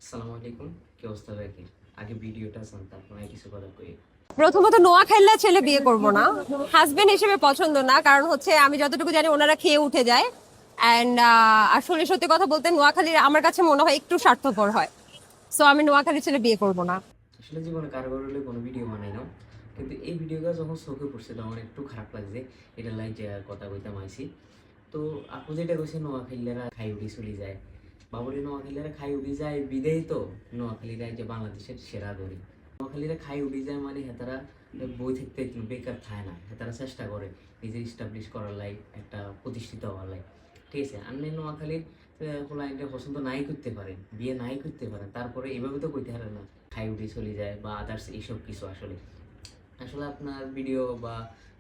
আসসালামু আলাইকুম। কি অবস্থা রাখি? আগে ভিডিওটা চান তারপর আমি কিছু কথা কই। প্রথমত নোয়াখালীর ছেলে বিয়ে করব না, হাজবেন্ড হিসেবে পছন্দ না। কারণ হচ্ছে আমি যতটুকু জানি ওনারা খেয়ে উঠে যায়। অ্যান্ড আসলে সত্যি কথা বলতে নোয়াখালীর আমার কাছে মনে হয় একটু স্বার্থপর হয়। সো আমি নোয়াখালীর ছেলে বিয়ে করব না। আসলে জীবনে কারোর হলে কোনো ভিডিও বানাই না, কিন্তু এই ভিডিওটা যখন চোখে পড়ছে তখন একটু খারাপ লাগছে। এটা লাইক যে কথা কইতাম আইছি। তো আপু যেটা কইছে নোয়াখালীরা খাই উঠি চলে যায়, বাবুরি নোয়াখালীরা খাই উঠি যায় বিদেই তো নোয়াখালীরা যে বাংলাদেশের সেরা গরি। নোয়াখালীরা খাই উঠি যায় মানে হেতারা বই থাকতে একটু বেকার থাকে না, হেতারা চেষ্টা করে নিজে ইস্টাবলিশ করার লাই, একটা প্রতিষ্ঠিত হওয়ার লাই। ঠিক আছে, আপনি নোয়াখালীর লাইনটা পছন্দ নাই করতে পারেন, বিয়ে নাই করতে পারেন, তারপরে এভাবে তো কইতে পারেন না খাই উঠি চলে যায় বা আদার্স এইসব কিছু। আসলে আসলে আপনার ভিডিও বা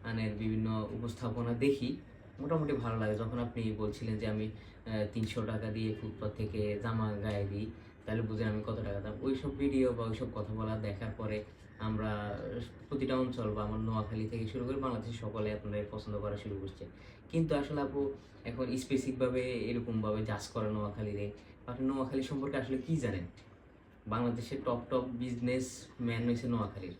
মানে বিভিন্ন উপস্থাপনা দেখি, মোটামুটি ভালো লাগে। যখন আপনি বলছিলেন যে আমি ৩০০ টাকা দিয়ে ফুটপাথ থেকে জামা গায়ে দিই, তাহলে বুঝেন আমি কত টাকা দাম। ওইসব ভিডিও বা ওইসব কথা বলা দেখার পরে আমরা প্রতিটা অঞ্চল বা আমার নোয়াখালী থেকে শুরু করে বাংলাদেশের সকলে আপনাদের পছন্দ করা শুরু করছে। কিন্তু আসলে আপু এখন স্পেসিফিকভাবে এরকমভাবে জাজ করে নোয়াখালীরে, আপনি নোয়াখালী সম্পর্কে আসলে কি জানেন? বাংলাদেশের টপ টপ বিজনেস ম্যান হয়েছে নোয়াখালীর।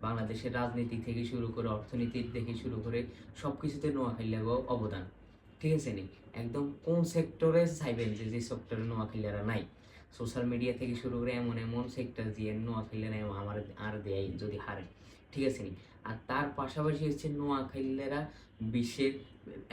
বাংলাদেশের রাজনীতি থেকে শুরু করে অর্থনীতি থেকে শুরু করে সব কিছুতে নোয়াখালীর অবদান। ঠিক আছে নি? একদম কোন সেক্টরে চাইবেন যে যে সেক্টরে নোয়াখালীরা নাই? সোশ্যাল মিডিয়া থেকে শুরু করে এমন এমন সেক্টর দিয়ে নোয়াখালীরা আমার আর দেয় যদি হারে। ঠিক আছে নি? আর তার পাশাপাশি হচ্ছে নোয়াখালীরা বিশ্বের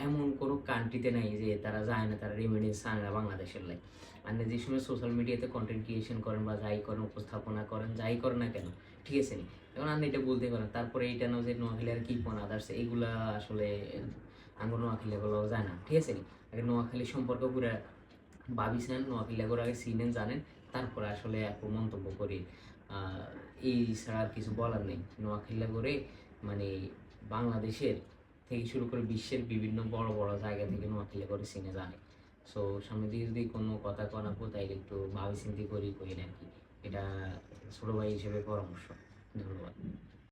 এমন কোনো কান্ট্রিতে নাই যে তারা যায় না, তারা রেমিডেন্স আনে না বাংলাদেশের লাই। আর যে সময় সোশ্যাল মিডিয়াতে কন্টেন্ট ক্রিয়েশন করেন বা যাই করেন, উপস্থাপনা করেন, যাই করেন না কেন, ঠিক আছে নি? এখন আপনি এটা বলতে পারেন, তারপরে এইটা না যে নোয়াখালী আর কি কোন আদার্স এইগুলা আসলে আঙ্গুর নোয়াখালী এগুলো যায় না। ঠিক আছে নি? আগে নোয়াখালী সম্পর্ক পুরো ভাবিছেন, নোয়াখালী এগুলো আগে চিনেন জানেন, তারপরে আসলে একটু মন্তব্য করি। আহ, এই ছাড়া আর কিছু বলার নেই। নোয়াখালী করে মানে বাংলাদেশের থেকে শুরু করে বিশ্বের বিভিন্ন বড় বড় জায়গা থেকে নোয়াখালী করে চিনে জানে। সো সামনে দিয়ে যদি কোনো কথা কন আপু তাইলে একটু ভাবি চিন্তি করি করি আর কি। এটা ছোট ভাই হিসেবে পরামর্শ। ধন্যবাদ।